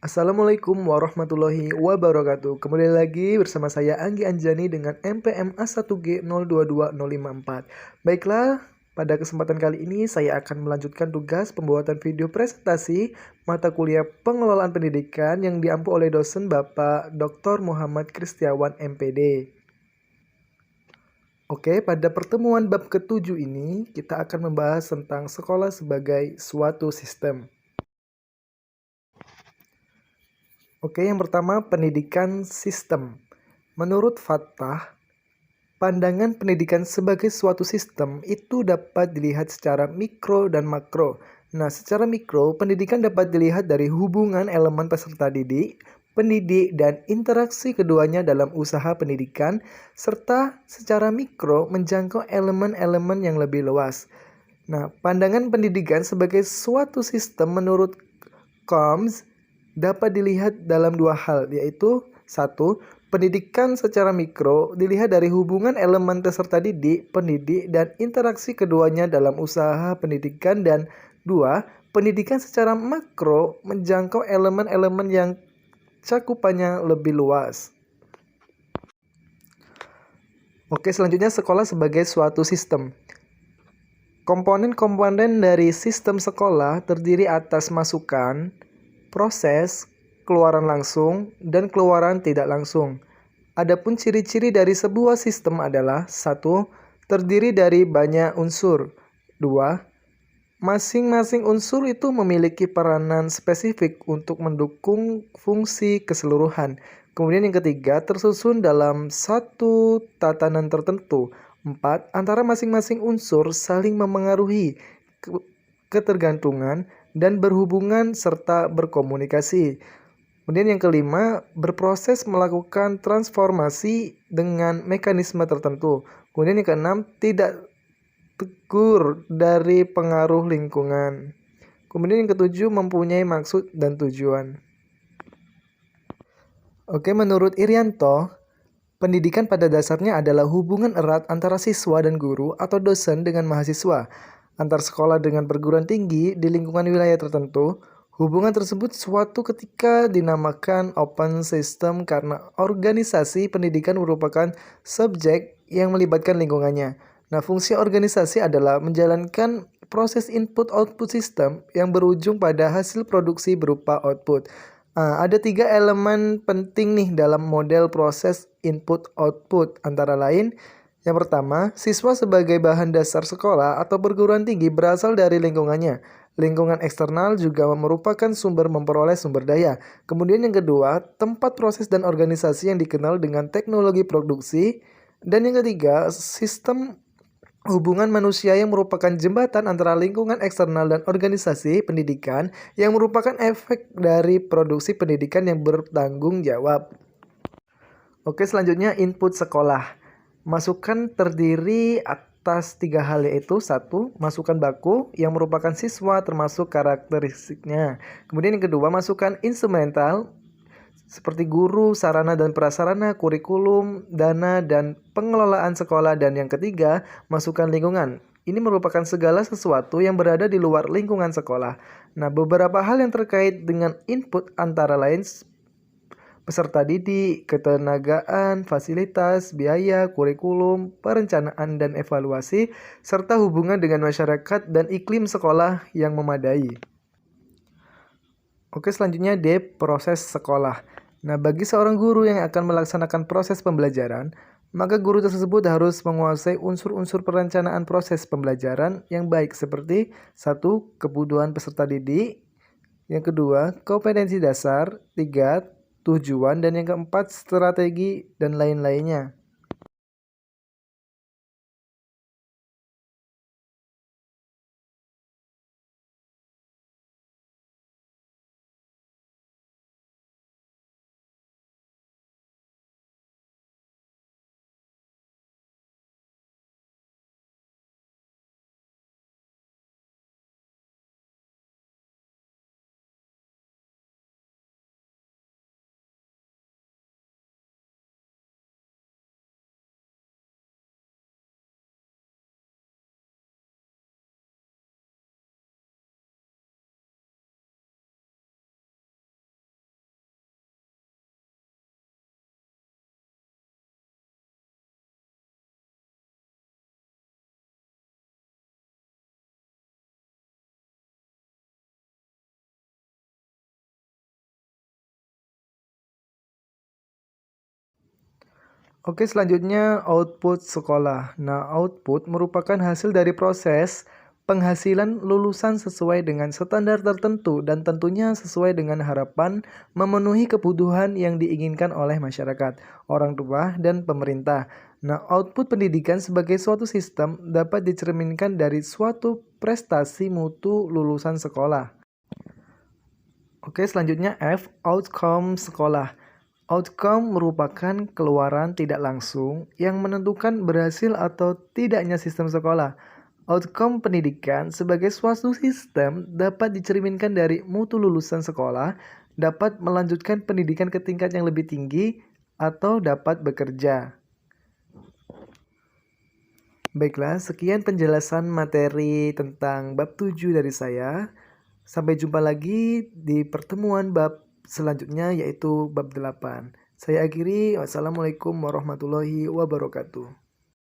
Assalamualaikum warahmatullahi wabarakatuh. Kembali lagi bersama saya Anggi Anjani dengan NPM A1G022054. Baiklah, pada kesempatan kali ini saya akan melanjutkan tugas pembuatan video presentasi mata kuliah pengelolaan pendidikan yang diampu oleh dosen Bapak Dr. Muhammad Kristiawan MPD. Oke, pada pertemuan bab ke-7 ini kita akan membahas tentang sekolah sebagai suatu sistem. Oke, yang pertama pendidikan sistem. Menurut Fatah, pandangan pendidikan sebagai suatu sistem itu dapat dilihat secara mikro dan makro. Nah, secara mikro, pendidikan dapat dilihat dari hubungan elemen peserta didik, pendidik, dan interaksi keduanya dalam usaha pendidikan, serta secara mikro menjangkau elemen-elemen yang lebih luas. Nah, pandangan pendidikan sebagai suatu sistem menurut Combs dapat dilihat dalam dua hal, yaitu satu, pendidikan secara mikro dilihat dari hubungan elemen peserta didik, pendidik, dan interaksi keduanya dalam usaha pendidikan, dan dua, pendidikan secara makro menjangkau elemen-elemen yang cakupannya lebih luas. Oke, selanjutnya sekolah sebagai suatu sistem. Komponen-komponen dari sistem sekolah terdiri atas masukan, proses, keluaran langsung, dan keluaran tidak langsung. Adapun ciri-ciri dari sebuah sistem adalah 1. Terdiri dari banyak unsur. 2. Masing-masing unsur itu memiliki peranan spesifik untuk mendukung fungsi keseluruhan. Kemudian yang ketiga, tersusun dalam satu tatanan tertentu. 4. Antara masing-masing unsur saling memengaruhi, ketergantungan, dan berhubungan serta berkomunikasi. Kemudian yang kelima, berproses melakukan transformasi dengan mekanisme tertentu. Kemudian yang keenam, tidak tegur dari pengaruh lingkungan. Kemudian yang ketujuh, mempunyai maksud dan tujuan. Oke, menurut Irianto, pendidikan pada dasarnya adalah hubungan erat antara siswa dan guru atau dosen dengan mahasiswa, antar sekolah dengan perguruan tinggi di lingkungan wilayah tertentu. Hubungan tersebut suatu ketika dinamakan open system karena organisasi pendidikan merupakan subjek yang melibatkan lingkungannya. Nah, fungsi organisasi adalah menjalankan proses input-output system yang berujung pada hasil produksi berupa output. Ada 3 elemen penting nih dalam model proses input-output, antara lain yang pertama, siswa sebagai bahan dasar sekolah atau perguruan tinggi berasal dari lingkungannya. Lingkungan eksternal juga merupakan sumber memperoleh sumber daya. Kemudian yang kedua, tempat proses dan organisasi yang dikenal dengan teknologi produksi. Dan yang ketiga, sistem hubungan manusia yang merupakan jembatan antara lingkungan eksternal dan organisasi pendidikan yang merupakan efek dari produksi pendidikan yang bertanggung jawab. Oke, selanjutnya input sekolah. Masukan terdiri atas 3 hal, yaitu 1. Masukan baku yang merupakan siswa termasuk karakteristiknya. Kemudian yang kedua, masukan instrumental seperti guru, sarana dan prasarana, kurikulum, dana, dan pengelolaan sekolah. Dan yang ketiga, masukan lingkungan. Ini merupakan segala sesuatu yang berada di luar lingkungan sekolah. Nah, beberapa hal yang terkait dengan input antara lain peserta didik, ketenagaan, fasilitas, biaya, kurikulum, perencanaan dan evaluasi, serta hubungan dengan masyarakat dan iklim sekolah yang memadai. Oke, selanjutnya D, proses sekolah. Nah, bagi seorang guru yang akan melaksanakan proses pembelajaran, maka guru tersebut harus menguasai unsur-unsur perencanaan proses pembelajaran yang baik seperti 1. Kebutuhan peserta didik, yang kedua, kompetensi dasar, 3. Tujuan, dan yang keempat, strategi dan lain-lainnya. Oke, selanjutnya output sekolah. Nah, output merupakan hasil dari proses penghasilan lulusan sesuai dengan standar tertentu dan tentunya sesuai dengan harapan memenuhi kebutuhan yang diinginkan oleh masyarakat, orang tua, dan pemerintah. Nah, output pendidikan sebagai suatu sistem dapat dicerminkan dari suatu prestasi mutu lulusan sekolah. Oke, selanjutnya F, outcome sekolah. Outcome merupakan keluaran tidak langsung yang menentukan berhasil atau tidaknya sistem sekolah. Outcome pendidikan sebagai suatu sistem dapat dicerminkan dari mutu lulusan sekolah, dapat melanjutkan pendidikan ke tingkat yang lebih tinggi, atau dapat bekerja. Baiklah, sekian penjelasan materi tentang bab 7 dari saya. Sampai jumpa lagi di pertemuan bab selanjutnya yaitu bab 8. Saya akhiri, wassalamualaikum warahmatullahi wabarakatuh.